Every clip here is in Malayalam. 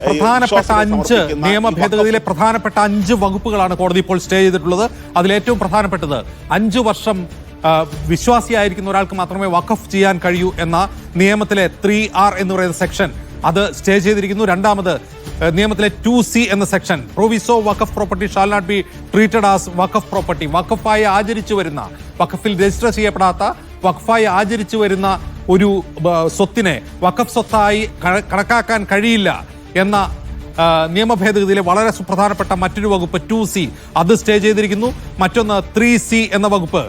പ്രധാനപ്പെട്ട 5 നിയമ ഭേദഗതിയിലെ പ്രധാനപ്പെട്ട 5 വകുപ്പുകളാണ് കോടതി ഇപ്പോൾ സ്റ്റേ ചെയ്തിട്ടുള്ളത്. അതിലേറ്റവും പ്രധാനപ്പെട്ടത് 5 വർഷം വിശ്വാസിയായിരിക്കുന്ന ഒരാൾക്ക് മാത്രമേ വഖഫ് ചെയ്യാൻ കഴിയൂ എന്ന നിയമത്തിലെ 3R എന്ന് പറയുന്ന സെക്ഷൻ അത് സ്റ്റേ ചെയ്തിരിക്കുന്നു. രണ്ടാമത് നിയമത്തിലെ 2C എന്ന section, proviso waqf property shall not be treated as waqf property, വഖഫായി ആചരിച്ചു വരുന്ന, വഖഫിൽ രജിസ്റ്റർ ചെയ്യപ്പെടാത്ത വഖഫായി ആചരിച്ചു വരുന്ന ഒരു സ്വത്തിനെ വഖഫ് സ്വത്തായി കണക്കാക്കാൻ കഴിയില്ല എന്ന നിയമ ഭേദഗതിയിലെ വളരെ സുപ്രധാനപ്പെട്ട മറ്റൊരു വകുപ്പ് 2C അത് സ്റ്റേ ചെയ്തിരിക്കുന്നു. മറ്റൊന്ന് 3C എന്ന വകുപ്പ്,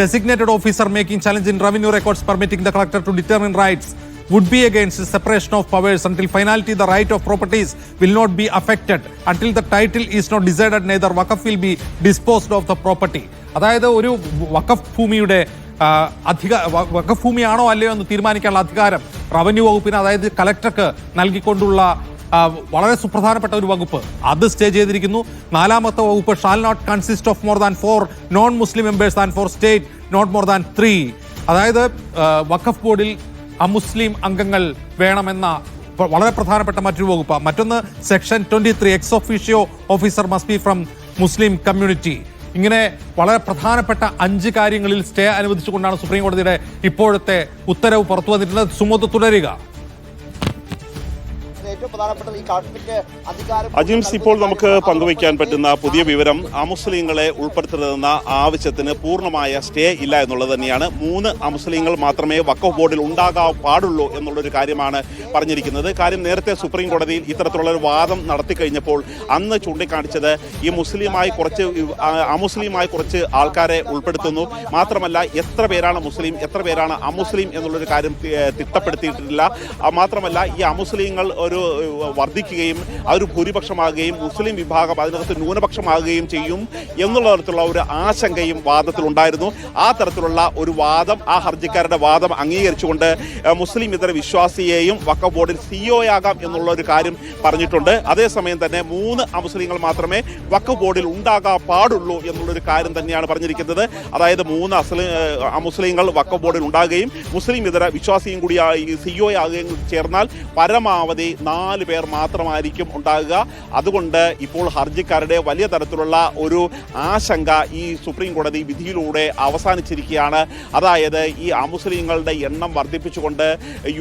designated officer making challenge in revenue records permitting the collector to determine rights would be against the separation of powers. Until finality, the right of properties will not be affected. Until the title is not decided, neither waqf will be disposed of the property. അതായത് ഒരു വഖഫ് ഭൂമിയുടെ വഖഫ് ഭൂമിയാണോ അല്ലയോ എന്ന് തീരുമാനിക്കാനുള്ള അധികാരം റവന്യൂ വകുപ്പിന്, അതായത് കലക്ടർക്ക് നൽകിക്കൊണ്ടുള്ള വളരെ സുപ്രധാനപ്പെട്ട ഒരു വകുപ്പ് അത് സ്റ്റേ ചെയ്തിരിക്കുന്നു. നാലാമത്തെ വകുപ്പ് shall not consist of more than 4 non Muslim members and four state not more than 3. അതായത് വഖഫ് ബോർഡിൽ അമുസ്ലിം അംഗങ്ങൾ വേണമെന്ന വളരെ പ്രധാനപ്പെട്ട മറ്റൊരു വകുപ്പ്. മറ്റൊന്ന് section 23 ex officio officer must be from Muslim community. ഇങ്ങനെ വളരെ പ്രധാനപ്പെട്ട 5 കാര്യങ്ങളിൽ സ്റ്റേ അനുവദിച്ചുകൊണ്ടാണ് സുപ്രീം കോടതിയുടെ ഇപ്പോഴത്തെ ഉത്തരവ് പുറത്തു വന്നിട്ടുള്ളത്. സുമോദ് തുടരുക. അജിംസ്, ഇപ്പോൾ നമുക്ക് പങ്കുവയ്ക്കാൻ പറ്റുന്ന പുതിയ വിവരം അമുസ്ലിങ്ങളെ ഉൾപ്പെടുത്തരുതെന്ന ആവശ്യത്തിന് പൂർണ്ണമായ സ്റ്റേ ഇല്ല എന്നുള്ളത് തന്നെയാണ്. 3 അമുസ്ലിങ്ങൾ മാത്രമേ വഖഫ് ബോർഡിൽ ഉണ്ടാകാൻ പാടുള്ളൂ എന്നുള്ളൊരു കാര്യമാണ് പറഞ്ഞിരിക്കുന്നത്. കാര്യം നേരത്തെ സുപ്രീം കോടതിയിൽ ഇത്തരത്തിലുള്ള ഒരു വാദം നടത്തി കഴിഞ്ഞപ്പോൾ അന്ന് ചൂണ്ടിക്കാണിച്ചത് ഈ അമുസ്ലിമായി കുറച്ച് ആൾക്കാരെ ഉൾപ്പെടുത്തുന്നു, മാത്രമല്ല എത്ര പേരാണ് മുസ്ലിം എത്ര പേരാണ് അമുസ്ലിം എന്നുള്ളൊരു കാര്യം തിട്ടപ്പെടുത്തിയിട്ടില്ല. മാത്രമല്ല ഈ അമുസ്ലിങ്ങൾ ഒരു വർദ്ധിക്കുകയും അതൊരു ഭൂരിപക്ഷമാകുകയും മുസ്ലിം വിഭാഗം അതിനകത്ത് ന്യൂനപക്ഷമാകുകയും ചെയ്യും എന്നുള്ള തരത്തിലുള്ള ഒരു ആശങ്കയും വാദത്തിലുണ്ടായിരുന്നു. ആ തരത്തിലുള്ള ഒരു വാദം, ആ ഹർജിക്കാരുടെ വാദം അംഗീകരിച്ചുകൊണ്ട് മുസ്ലിം ഇതര വിശ്വാസിയെയും വഖഫ് ബോർഡിൽ സിഇഒയാകാം എന്നുള്ള ഒരു കാര്യം പറഞ്ഞിട്ടുണ്ട്. അതേസമയം തന്നെ 3 അമുസ്ലിങ്ങൾ മാത്രമേ വഖഫ് ബോർഡിൽ ഉണ്ടാകാൻ പാടുള്ളൂ എന്നുള്ളൊരു കാര്യം തന്നെയാണ് പറഞ്ഞിരിക്കുന്നത്. അതായത് 3 അമുസ്ലിങ്ങൾ വഖഫ് ബോർഡിൽ ഉണ്ടാകുകയും മുസ്ലിം ഇതര വിശ്വാസിയും കൂടി സിഇഒയാകുകയും ചേർന്നാൽ പരമാവധി 4 പേർ മാത്രമായിരിക്കും ഉണ്ടാകുക. അതുകൊണ്ട് ഇപ്പോൾ ഹർജിക്കാരുടെ വലിയ തരത്തിലുള്ള ഒരു ആശങ്ക ഈ സുപ്രീം കോടതി വിധിയിലൂടെ അവസാനിച്ചിരിക്കുകയാണ്. അതായത് ഈ അമുസ്ലിങ്ങളുടെ എണ്ണം വർദ്ധിപ്പിച്ചുകൊണ്ട്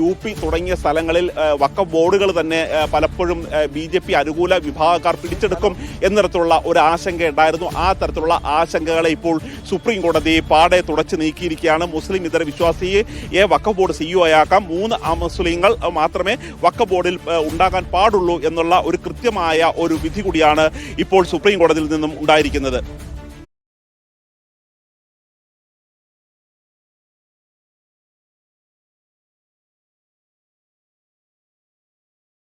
UP തുടങ്ങിയ സ്ഥലങ്ങളിൽ വഖഫ് ബോർഡുകൾ തന്നെ പലപ്പോഴും BJP അനുകൂല വിഭാഗക്കാർ പിടിച്ചെടുക്കും എന്നതരത്തിലുള്ള ഒരു ആശങ്ക ഉണ്ടായിരുന്നു. ആ തരത്തിലുള്ള ആശങ്കകളെ ഇപ്പോൾ സുപ്രീം കോടതി പാടെ തുടച്ചു നീക്കിയിരിക്കുകയാണ്. മുസ്ലിം ഇതര വിശ്വാസിയെ വഖഫ് ബോർഡ് സിഇഒയാക്കാം, 3 അമുസ്ലിങ്ങൾ മാത്രമേ വഖഫ് ബോർഡിൽ ഉണ്ടാകാൻ പാടുള്ളൂ എന്നുള്ള ഒരു കൃത്യമായ ഒരു വിധി കൂടിയാണ് ഇപ്പോൾ സുപ്രീം കോടതിയിൽ നിന്നും ഉണ്ടായിരിക്കുന്നത്.